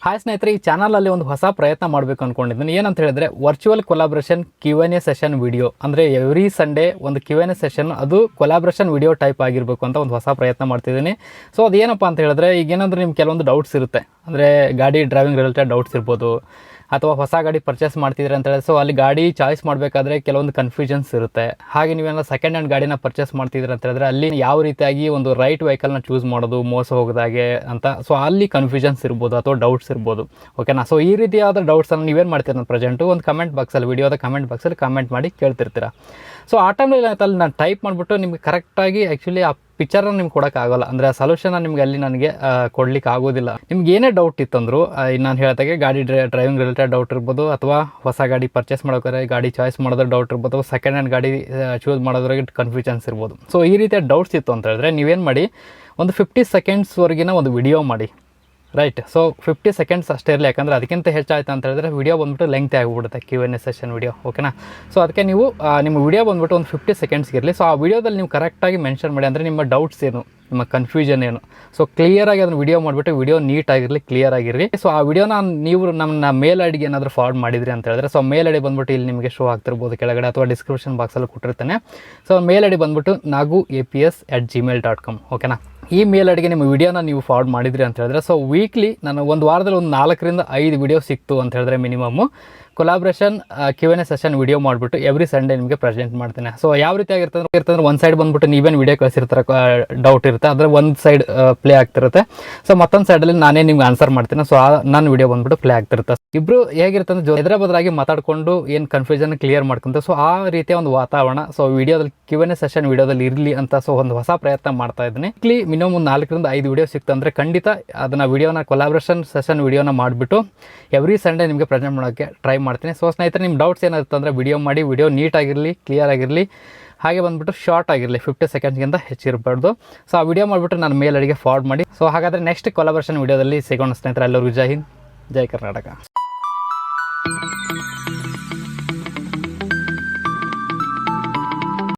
Hi ಸ್ನೇಹಿತರೆ, ಈ ಚಾನಲಲ್ಲಿ ಒಂದು ಹೊಸ ಪ್ರಯತ್ನ ಮಾಡಬೇಕು ಅಂದ್ಕೊಂಡಿದ್ದೀನಿ. ಏನಂತ ಹೇಳಿದ್ರೆ virtual collaboration Q&A session video. ಅಂದರೆ ಎವ್ರಿ ಸಂಡೇ ಒಂದು Q&A ಸೆಷನ್, ಅದು ಕೊಲಾಬ್ರೇಷನ್ ವಿಡಿಯೋ ಟೈಪ್ ಆಗಿರಬೇಕು ಅಂತ ಒಂದು ಹೊಸ ಪ್ರಯತ್ನ ಮಾಡ್ತಿದ್ದೀನಿ. ಸೊ ಅದೇನಪ್ಪ ಅಂತ ಹೇಳಿದ್ರೆ, ಈಗ ಏನಂದ್ರೆ ನಿಮ್ಗೆ ಕೆಲವೊಂದು ಡೌಟ್ಸ್ ಇರುತ್ತೆ. ಅಂದರೆ ಗಾಡಿ ಡ್ರೈವಿಂಗ್ ರಿಲೇಟೆಡ್ ಡೌಟ್ಸ್ ಇರ್ಬೋದು, ಅಥವಾ ಹೊಸ ಗಾಡಿ ಪರ್ಚೇಸ್ ಮಾಡ್ತಿದ್ರೆ ಅಂತ ಹೇಳಿದ್ರೆ ಸೊ ಅಲ್ಲಿ ಗಾಡಿ ಚಾಯ್ಸ್ ಮಾಡಬೇಕಾದ್ರೆ ಕೆಲವೊಂದು ಕನ್ಫ್ಯೂಷನ್ಸ್ ಇರುತ್ತೆ. ಹಾಗೆ ನೀವೇನಾದ್ರು ಸೆಕೆಂಡ್ ಹ್ಯಾಂಡ್ ಗಾಡಿನ ಪರ್ಚೇಸ್ ಮಾಡ್ತಿದ್ರೆ ಅಂತ ಹೇಳಿದ್ರೆ ಅಲ್ಲಿ ಯಾವ ರೀತಿಯಾಗಿ ಒಂದು ರೈಟ್ ವೆಹಿಕಲ್ನ ಚೂಸ್ ಮಾಡೋದು ಮೋಸ ಹೋಗೋದಾಗೆ ಅಂತ, ಸೊ ಅಲ್ಲಿ ಕನ್ಫ್ಯೂಷನ್ಸ್ ಇರ್ಬೋದು ಅಥವಾ ಡೌಟ್ಸ್ ಇರ್ಬೋದು. ಓಕೆನಾ? ಸೊ ಈ ರೀತಿಯಾದ ಡೌಟ್ಸನ್ನು ನೀವೇನು ಮಾಡ್ತೀರ ನಾನು ಪ್ರೆಸೆಂಟು ಒಂದು ಕಮೆಂಟ್ ಬಾಕ್ಸಲ್ಲಿ, ವಿಡಿಯೋದ ಕಮೆಂಟ್ ಬಾಕ್ಸಲ್ಲಿ ಕಮೆಂಟ್ ಮಾಡಿ ಕೇಳ್ತಿರ್ತೀರ. ಸೊ ಆ ಟೈಮಲ್ಲಿ ಅಲ್ಲಿ ನಾನು ಟೈಪ್ ಮಾಡಿಬಿಟ್ಟು ನಿಮ್ಗೆ ಕರೆಕ್ಟಾಗಿ ಆ್ಯಕ್ಚುಲಿ ಆ ಪಿಕ್ಚರ್ನ ನಿಮ್ಗೆ ಕೊಡೋಕ್ಕಾಗೋಲ್ಲ. ಅಂದರೆ ಆ ಸೊಲ್ಯೂಷನ್ನ ನಿಮ್ಗೆ ಅಲ್ಲಿ ನನಗೆ ಕೊಡ್ಲಿಕ್ಕೆ ಆಗೋದಿಲ್ಲ. ನಿಮ್ಗೆ ಏನೇ ಡೌಟ್ ಇತ್ತಂದ್ರು ನಾನು ಹೇಳ್ದಾಗೆ ಗಾಡಿ ಡ್ರೈವಿಂಗ್ ರಿಲೇಟೆಡ್ ಡೌಟ್ ಇರ್ಬೋದು, ಅಥವಾ ಹೊಸ ಗಾಡಿ ಪರ್ಚೇಸ್ ಮಾಡೋಕೆ ಗಾಡಿ ಚಾಯ್ಸ್ ಮಾಡೋದ್ರ ಡೌಟ್ ಇರ್ಬೋದು, ಸೆಕೆಂಡ್ ಹ್ಯಾಂಡ್ ಗಾಡಿ ಚೂಸ್ ಮಾಡೋದ್ರಾಗೆ ಕನ್ಫ್ಯೂಷನ್ಸ್ ಇರ್ಬೋದು. ಸೊ ಈ ರೀತಿಯ ಡೌಟ್ಸ್ ಇತ್ತು ಅಂತ ಹೇಳಿದ್ರೆ ನೀವೇನು ಮಾಡಿ, ಒಂದು 50 ಸೆಕೆಂಡ್ಸ್ವರೆಗಿನ ಒಂದು ವಿಡಿಯೋ ಮಾಡಿ. ರೈಟ್? ಸೊ 50 ಸೆಕೆಂಡ್ಸ್ ಅಷ್ಟೇ ಇರಲಿ, ಯಾಕಂದರೆ ಅದಕ್ಕಿಂತ ಹೆಚ್ಚಾಯ್ತು ಅಂತ ಹೇಳಿದ್ರೆ ವಿಡಿಯೋ ಬಂದುಬಿಟ್ಟು ಲೆಂಗ್ತಿ ಆಗಿಬಿಡುತ್ತೆ Q&A ಸೆಷನ್ ವಿಡಿಯೋ. ಓಕೆನಾ? ಸೊ ಅದಕ್ಕೆ ನೀವು ನಿಮ್ಮ ವಿಡಿಯೋ ಬಂದುಬಿಟ್ಟು ಒಂದು 50 ಸೆಕೆಂಡ್ಸ್ಗೆ ಇರಲಿ. ಸೊ ಆ ವಿಡಿಯೋದಲ್ಲಿ ನೀವು ಕರೆಕ್ಟಾಗಿ ಮೆನ್ಷನ್ ಮಾಡಿ, ಅಂದರೆ ನಿಮ್ಮ ಡೌಟ್ಸ್ ಏನು, ನಿಮ್ಮ ಕನ್ಫ್ಯೂಷನ್ ಏನು, ಸೊ ಕ್ಲಿಯರಾಗಿ ಅದನ್ನು ವಿಡಿಯೋ ಮಾಡಿಬಿಟ್ಟು ವಿಡಿಯೋ ನೀಟಾಗಿರಲಿ, ಕ್ಲಿಯರ್ ಆಗಿರಲಿ. ಸೊ ಆ ವಿಡಿಯೋನ ನೀವು ನಮ್ಮ ಮೇಲ್ ಐಡಿಗೆ ಏನಾದರೂ ಫಾರ್ವರ್ಡ್ ಮಾಡಿದ್ರಿ ಅಂತ ಹೇಳಿದ್ರೆ, ಸೊ ಮೇಲ್ ಐಡಿ ಬಂದುಬಿಟ್ಟು ಇಲ್ಲಿ ನಿಮಗೆ ಶೋ ಆಗ್ತಿರ್ಬೋದು ಕೆಳಗಡೆ, ಅಥವಾ ಡಿಸ್ಕ್ರಿಪ್ಷನ್ ಬಾಕ್ಸಲ್ಲಿ ಕೊಟ್ಟಿರ್ತೇನೆ. ಸೊ ಮೇಲ್ ಐಡಿ ಬಂದುಬಿಟ್ಟು naguaps@gmail.com. ಓಕೆನಾ? ಈ ಮೇಲ್ ಐಡಿಗೆ ನಿಮ್ಮ ವಿಡಿಯೋನ ನೀವು ಫಾರ್ವರ್ಡ್ ಮಾಡಿದ್ರಿ ಅಂತ ಹೇಳಿದ್ರೆ, ಸೊ ವೀಕ್ಲಿ ನಾನು ಒಂದು ವಾರದಲ್ಲಿ ಒಂದು 4 ರಿಂದ 5 ವಿಡಿಯೋ ಸಿಕ್ತು ಅಂತ ಹೇಳಿದ್ರೆ minimum collaboration Q&A session video ಮಾಡಿಬಿಟ್ಟು ಎವ್ರಿ ಸಂಡೇ ನಿಮಗೆ ಪ್ರೆಸೆಂಟ್ ಮಾಡ್ತೇನೆ. ಸೊ ಯಾವ ರೀತಿಯಾಗಿರ್ತಂದ್ರೆ ಒಂದು ಸೈಡ್ ಬಂದುಬಿಟ್ಟು ನೀವೇನು ವಿಡಿಯೋ ಕಳಿಸಿರ್ತಾರೆ ಡೌಟ್ ಇರುತ್ತೆ, ಅದರ ಒಂದು ಸೈಡ್ ಪ್ಲೇ ಆಗ್ತಿರುತ್ತೆ. ಸೊ ಮತ್ತೊಂದು ಸೈಡಲ್ಲಿ ನಾನೇ ನಿಮ್ಗೆ ಆನ್ಸರ್ ಮಾಡ್ತೀನಿ. ಸೊ ನನ್ನ ವಿಡಿಯೋ ಬಂದುಬಿಟ್ಟು ಪ್ಲೇ ಆಗ್ತಿರುತ್ತೆ. ಇಬ್ಬರು ಹೇಗಿರುತ್ತೆ ಅಂದರೆ ಎದುರ ಬದಲಾಗಿ ಮಾತಾಡಿಕೊಂಡು ಏನು ಕನ್ಫ್ಯೂಷನ್ ಕ್ಲಿಯರ್ ಮಾಡ್ಕೊಂತ, ಸೊ ಆ ರೀತಿಯ ಒಂದು ವಾತಾವರಣ ಸೊ ವಿಡಿಯೋದಲ್ಲಿ Q&A ಸೆಷನ್ ವಿಡಿಯೋದಲ್ಲಿ ಇರಲಿ ಅಂತ ಸೊ ಒಂದು ಹೊಸ ಪ್ರಯತ್ನ ಮಾಡ್ತಾ ಇದ್ದೀನಿ. ವೀಕ್ಲಿ ಮಿನಿಮಮ್ 4 ರಿಂದ 5 ವಿಡಿಯೋ ಸಿಕ್ತು ಅಂದರೆ ಖಂಡಿತ ಅದನ್ನು ವಿಡಿಯೋನ ಕೊಲಾಬ್ರೇಷನ್ ಸೆಷನ್ ವಿಡಿಯೋನ ಮಾಡಿಬಿಟ್ಟು ಎವ್ರಿ ಸಂಡೇ ನಿಮಗೆ ಪ್ರೆಸೆಂಟ್ ಮಾಡೋಕ್ಕೆ ಟ್ರೈ ಮಾಡ್ತೀನಿ. ಸೊ ಸ್ನೇಹಿತರೆ, ನಿಮ್ಮ ಡೌಟ್ಸ್ ಏನಿರುತ್ತೆ ಅಂದರೆ ವಿಡಿಯೋ ಮಾಡಿ, ವಿಡಿಯೋ ನೀಟಾಗಿರಲಿ, ಕ್ಲಿಯರ್ ಆಗಿರಲಿ, ಹಾಗೆ ಬಂದುಬಿಟ್ಟು ಶಾರ್ಟ್ ಆಗಿರಲಿ, 50 ಸೆಕೆಂಡ್ಸ್ಗಿಂತ ಹೆಚ್ಚಿರಬಾರ್ದು. ಸೊ ಆ ವಿಡಿಯೋ ಮಾಡಿಬಿಟ್ಟು ನಾನು ಮೇಲ್ ಐಡಿಗೆ ಫಾರ್ವರ್ಡ್ ಮಾಡಿ. ಸೊ ಹಾಗಾದರೆ ನೆಕ್ಸ್ಟ್ ಕೊಲಾಬ್ರೇಷನ್ ವಿಡಿಯೋದಲ್ಲಿ ಸಿಗೋಣ ಸ್ನೇಹಿತರೆ. ಎಲ್ಲರಿಗೂ ಜೈ ಹಿಂದ್, ಜೈ ಕರ್ನಾಟಕ.